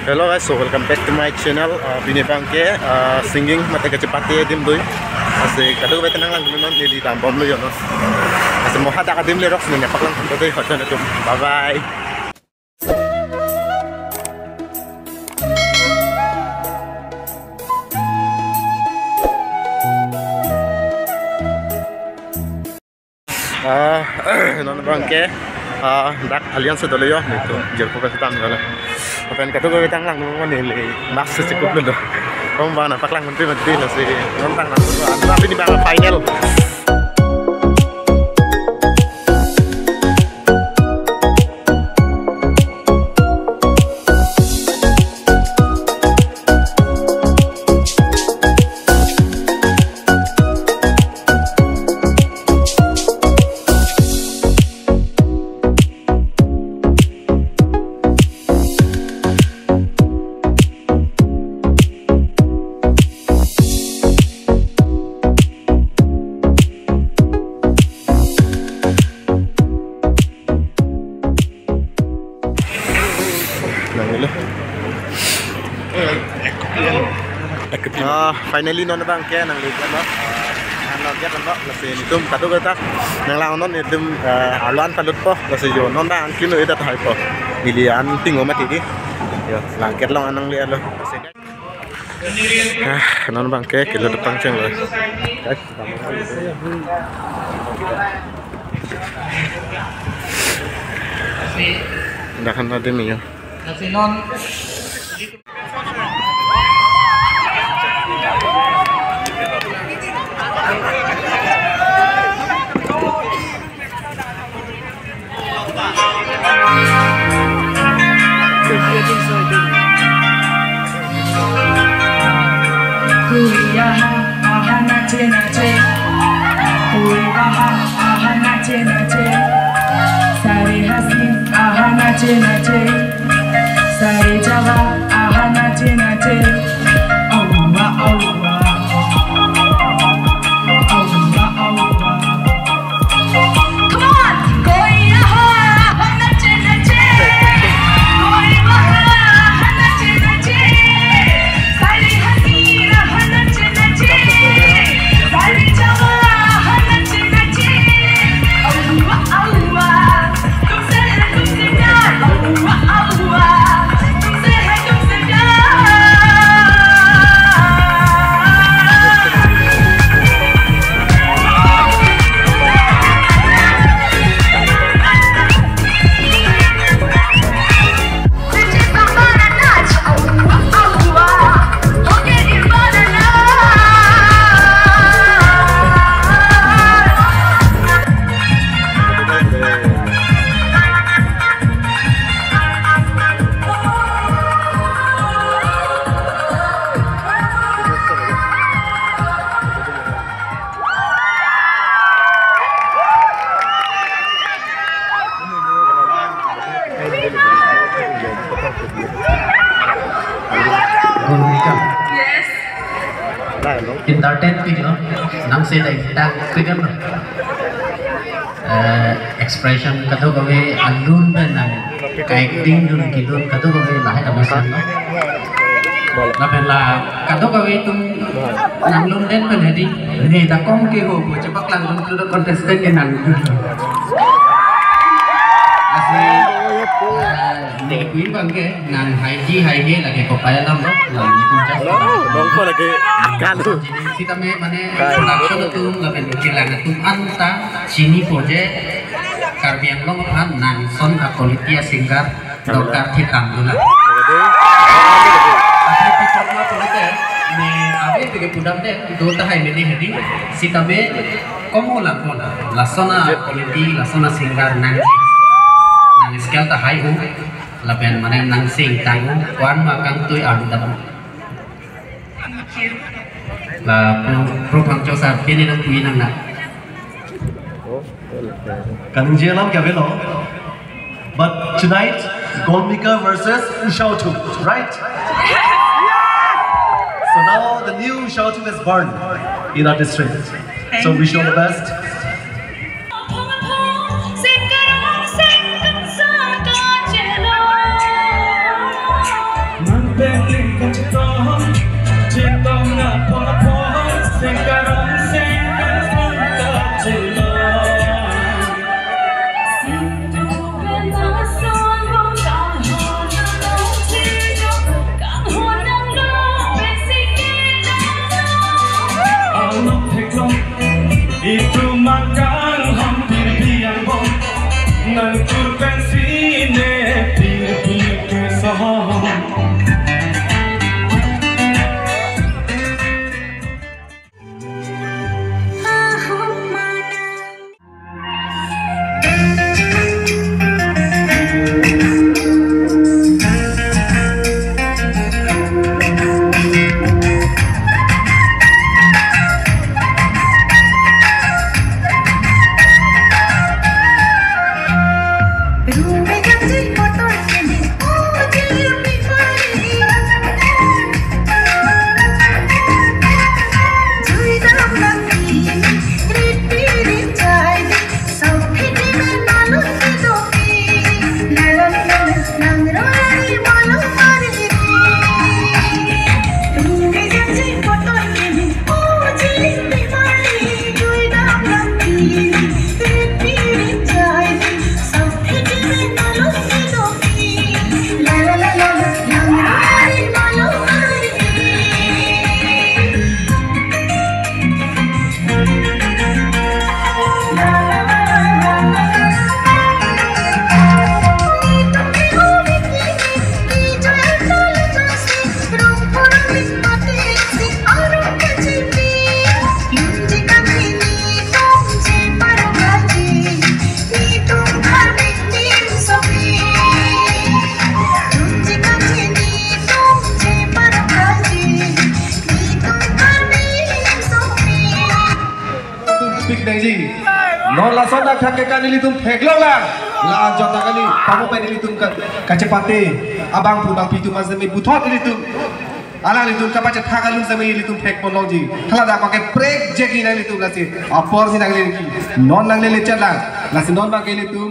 Hello guys, so welcome back to my channel. Bini bangke singing mate kecepatan dim doi. Asik kado betul nang lang non di tambom lu yo no. Asik mau hada kadim le rock nih nyapak lang doi hotan itu. Bye bye. Non bangke dak aliansi dulu yo itu jerku kesetam kalau apa kata gue betang lang nunggu nih maksud cukup dulu kamu bawa napak lang menteri nasi nonton lang tapi di bawah final finally non bang kaya nang lihat no nang lihat no kasi nitum kado kata nang lang non nitum aluan talut po kasi yo non bang kino ida tahay po milian tingo mati di yo langkit lang anang lihat lo non bang kaya kilo depan ceng lo guys ndakan natin niyo kasi non Sari Jawa, aha nache nache, Allah Allah, Allah Allah. Come on, koi aha nache nache, koi aha nache nache, sari haseen aha nache nache, sari Jawa aha nache nache, Allah Allah. Tumse pyar, Allah Allah. Yes. Entertain video, nang say like tag figure no. Expression kado gawe alun ben nang acting dun kilun kado gawe lahi kamisan no. Lapen la kado gawe tum nang lun den ben hedi ni ta kong ke ho cepak lang dun kulo contestant ke nang. Asli nih kuin bangke nang haji haji lagi kopaya lam no lagi puncak bongko lagi kalu kita me mane laksana tum lapen kilang tum anta sini poje karbi anglong han nang son apolitia singgar dokar hitam dula tapi pisorma polite me abe tege pudam de do tahai meni hedi sita me komo lakona lasona politi lasona singgar nang skill ta hai hu lapen mana nang sing tangu kwan makang tui andam la pro pangcho sa pini nang kui nang na kanungje lam kya belo but tonight goldmika versus Shoutu, right? So now the new Shoutu is born in our district, so wish you all the best. Itu makan hampir biang bom Nangkurkan sini Pilih kesaham Non la sonda thake kanili tum pheklola la jota kali pamu penili tum kacepate abang pu bang pitu mas demi buthot ili tum ala li tum kapace thagalum sami ili tum phek polongji thala da pake break jegi na ili tum lasi apor si nagle non nagle le chala lasi non ba keli tum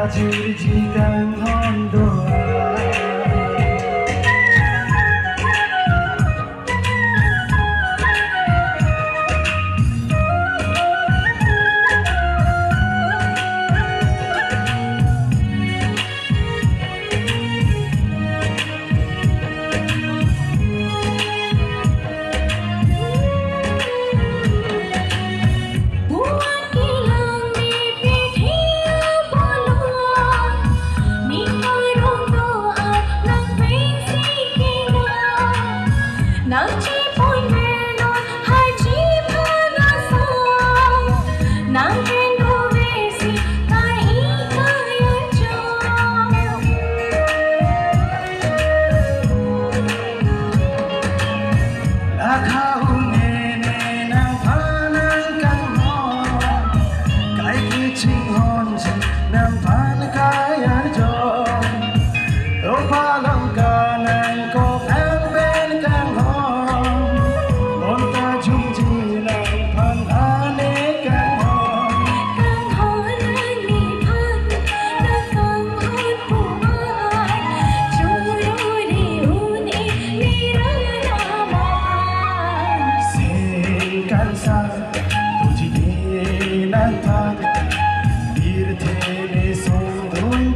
Hãy subscribe cho kênh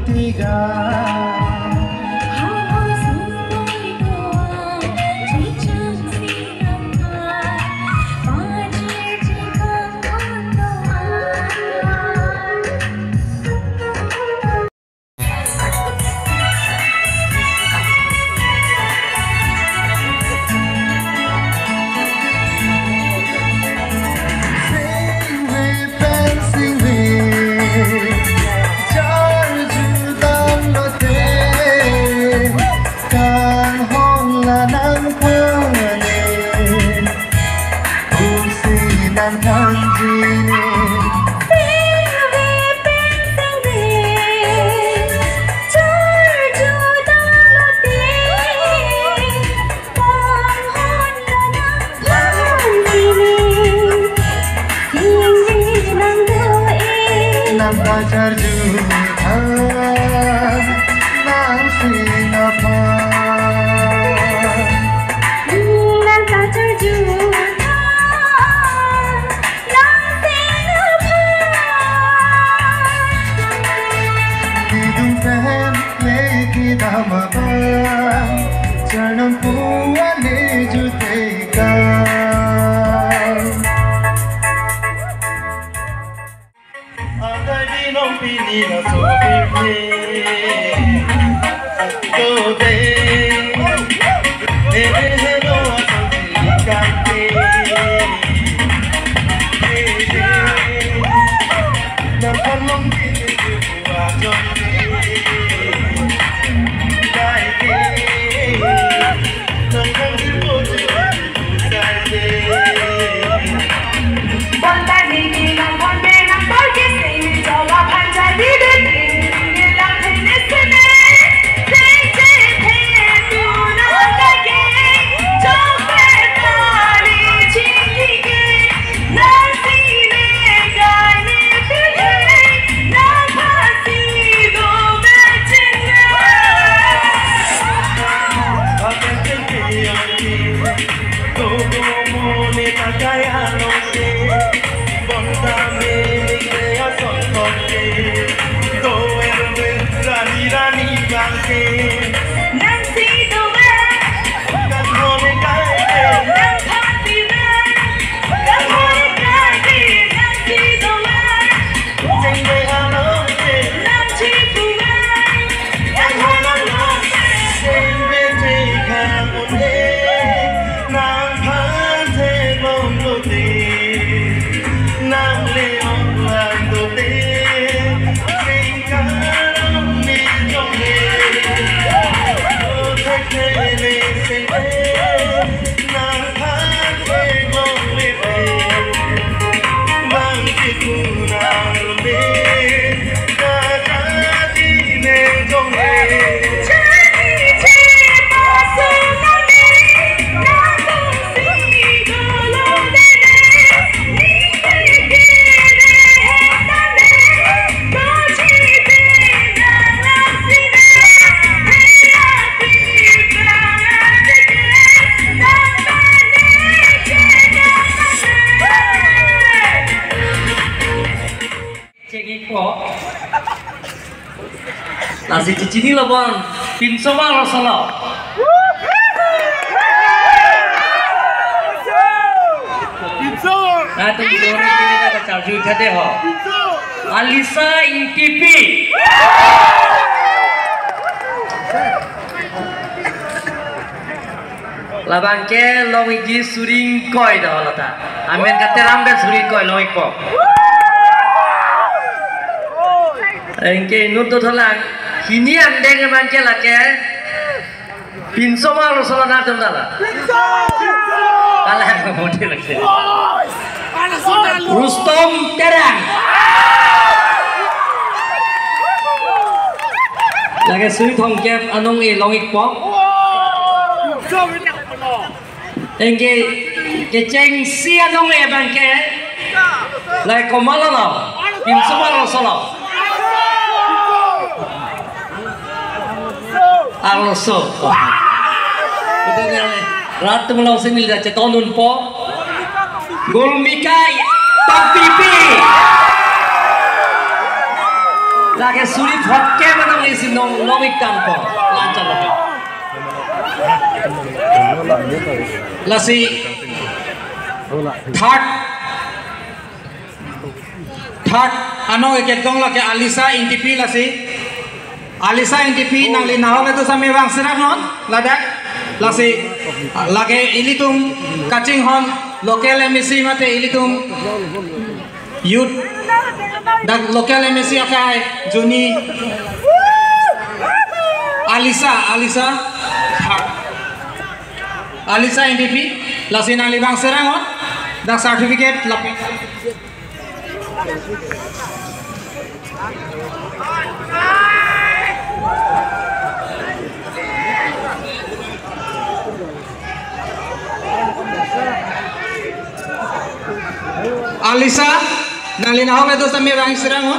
Ghiền Mì Gõ để không bỏ lỡ Nasi cicini labon pinsoma rosolo. Nah, tu video ni kita ada charge uthate ho. Alisa ITP. Labang ke longiji suring koi dah lata. Amen kata rambe suring koi longik po. Engke nut tholang hini ande ke bangke lake. Pinsoma rosolo na tum dala. Kalah kemudian lagi. Rustom terang. Lagi suri thongkep anong longik po. Engke keceng si anong bangke. Lagi komalalo. Pinsoma rosolo. Arloso. Betul ni. Ratu melau sini dah cetonun po. Goldmika Tokbipi. Lagi sulit hokke menang isi nomik tanpo. Lancar lagi. Lasi third ano eketong lagi Alisa ITP lasi. Alisa ITP nang linaw na to sa may bang siranon ladak lasi lagi ilitung kacing hon local MSC mate ilitung youth dan local MSC akai juni Alisa ITP lasi nang libang siranon dan certificate lapis. Alisa nalinaw na doon sa may rang sirang ho.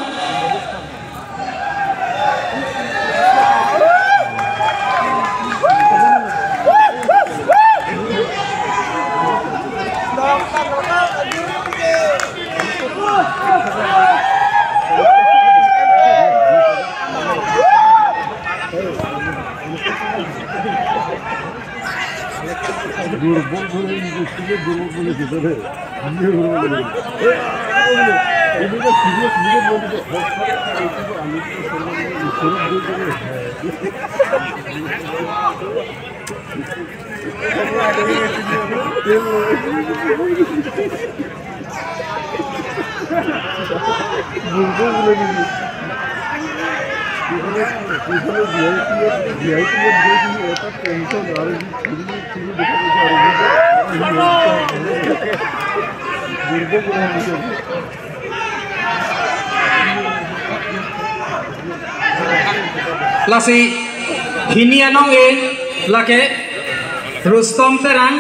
Lasi hini anong lake Rustom terang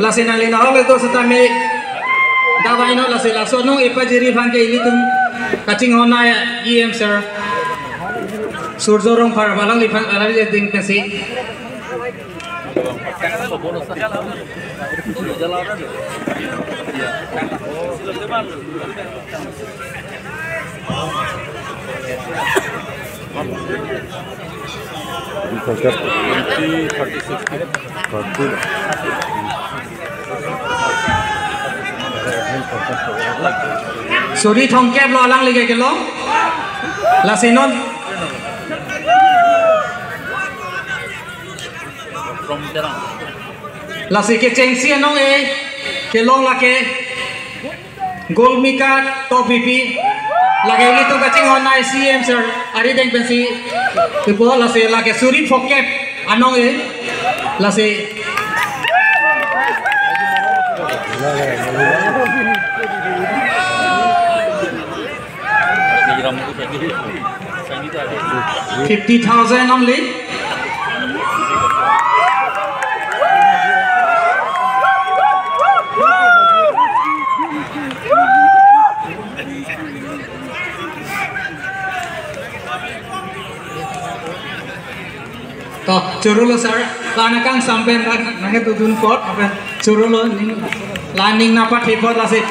lasi nalinaw leto sa tami dawai no lasi laso nung ipajiri bangke ilitum kacing hona EM sir surjorong para balang lipan alari ding kasi Suri thongkep lo alang lige kelo lasinon lasi ke cengsi anong kelong lake goldmika Tokbipi lagi itu kacing honai CM sir ari deng pensi tipo lasi lagi suri thongkep anong lasi $50,000 only. Toh, curulo sir, lana kang sampai nangge tudun pot, apa curulo landing napat hipot lasi.